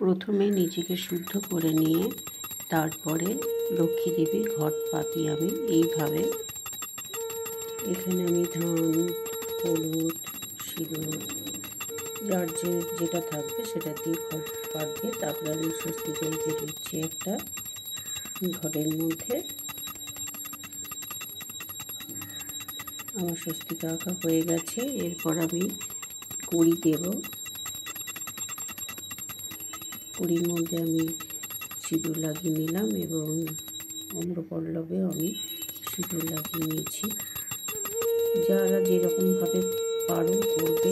প্রথমে নিজেকে শুদ্ধ করে নিয়ে তারপরে লক্ষ্মী দেবীর ঘট পাতি আমি এইভাবে। এখানে আমি ধান, হলুদ, সিঁদুর, যার যেটা থাকবে সেটা দিয়ে ঘট পাতবে। তারপরে আমি স্বস্তিকা এঁকে দিচ্ছি একটা ঘরের মধ্যে। আমার স্বস্তিকা আঁকা হয়ে গেছে। এরপর আমি কড়ি দেব। কড়ির মধ্যে আমি সিঁদুর লাগিয়ে নিলাম এবং অম্রপল্লবেও আমি সিঁদুর লাগিয়ে নিয়েছি। যারা যেরকমভাবে পারো করবে,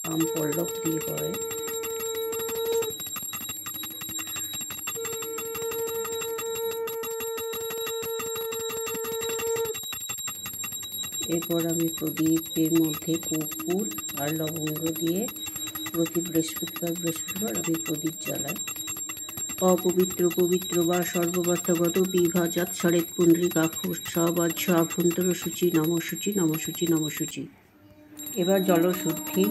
আম পল্লব দিয়ে করে। এরপর আমি প্রদীপের মধ্যে কর্পূর আর লবঙ্গ দিয়ে প্রতি বৃহস্পতিবার আমি প্রদীপ জ্বালাই। অপবিত্র পবিত্র বা সর্ববস্থাগত বিভাজাত সরেত পুণ্ডরীকাক্ষ সবাচ্ছ আভ্যন্তর সূচি নমসূচি নমসূচি নমসূচি। এবার জলশুদ্ধি।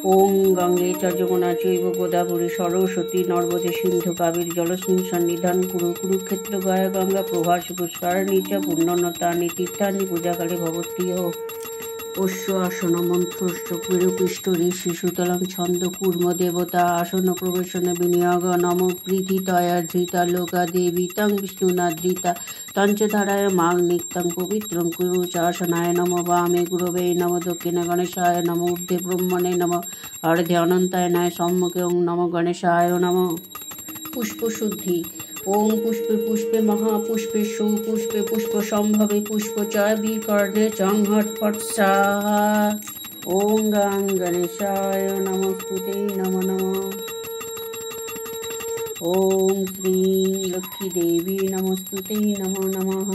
ওং গঙ্গে চ যমুনা চৈব গোদাবরী সরস্বতী নর্মদে সিন্ধু কাবেরী জলস্মিন সন্নিধান কুরু কুরুক্ষেত্র গয়া গঙ্গা প্রভাসী পুষ্করিণী চ পুণ্যনতানি তীর্থানি পূজাকালে ভবত্যীহ অশ্ব আসন মন্ত্রশ্চ কুরুপৃষ্ঠ ঋষি সুতলং ছন্দ কুর্ম দেবতা আসন প্রবেশন বিনিয়োগ নম প্রীতিতয়া ধৃতা লোকা দেবী তং বিষ্ণুনা ধৃতা তঞ্চধারায় মাগ নিত্যং পবিত্রং কুরু চাসনায় নম বামে গুরবে নম দক্ষিণে গণেশায় নম ঊর্ধ্বে ব্রহ্মণে নম অর্ধে অনন্তায় নয় সম্মুখে ওং নম গণেশায় নম। পুষ্পশুদ্ধি। ওং পুষ্পে পুষ্পে মহাপুষ্পে সুপুষ্পে পুষ্প সম্ভবে পুষ্প চয় বিকর্ণে চং হট ফট স্বাহা। ওং গাং গণেশায় নমস্তুতে নম নম। ওং শ্রী লক্ষ্মী দেবী নমস্তুতে নম নমঃ।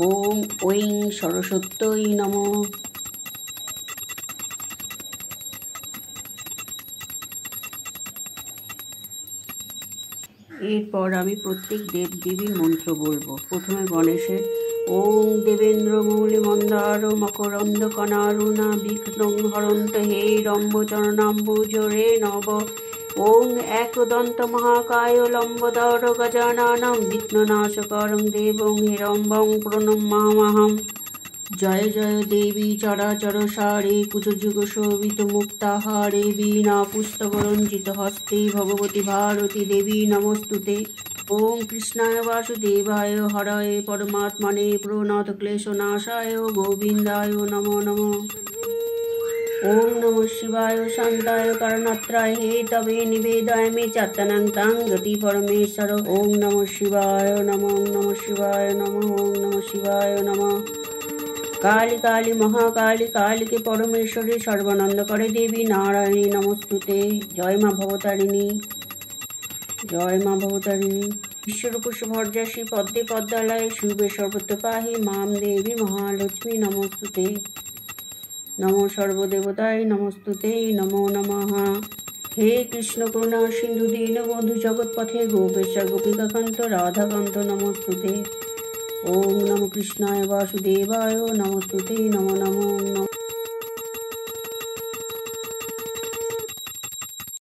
ওং ঐং সরস্বত্যৈ নমঃ। এরপর আমি প্রত্যেক দেব দেবীর মন্ত্র বলবো। প্রথমে গণেশের। ওং দেবেন্দ্র মৌলি মন্দার মকরন্দ কণারুণা বিঘ্নং হরন্ত হে রম্বচরণাম্বুজরে নব। ওং একদন্ত মহাকায় লম্বোদর গজাননং বিঘ্ননাশকরং দেবং হিরম্বং প্রণমাম্যহম। জয় জয় দেবী চরাচর সারে কুচযুগ শোভিত মুক্তাহারে বীণা পুস্তক রঞ্জিত হস্তে ভগবতী ভারতী দেবী নমস্তুতে। ওং কৃষ্ণায় বাসুদেবায় হরয়ে পরমাত্মনে প্রণত ক্লেশনাশায় গোবিন্দায় নমো নমঃ। ওং নমঃ শিবায় শান্তায় করণত্রায় হে তবে নিবেদয়ামি চাত্তনং তং গতি পরমেশ্বর। ওং নমঃ শিবায় নমঃ। ওং নমঃ শিবায় নমঃ। ওং নমঃ শিবায় নমঃ। কালী কালী মহাকালী কালীকে পরমেশ্বরী সর্বানন্দ করে দেবী নারায়ণী নমস্তুতে। জয় মা ভবতারিণী। জয় মা ভবতারিণী। বিশ্বরূপ শুভর্যাসী পদ্মে পদ্মালয়ে শুভে সর্বত্র পাহি মাম দেবী মহালক্ষ্মী নমস্তুতে। নমো সর্বদেবতায় নমস্তুতে নমো নমঃ। হে কৃষ্ণ করুণা সিন্ধু দীনবন্ধু জগৎপথে গোপেশ গোপিকাকান্ত রাধাকান্ত নমস্তুতে। ওং নমো কৃষ্ণায় বাসুদেবায় নমস্তুতে নমো নমো।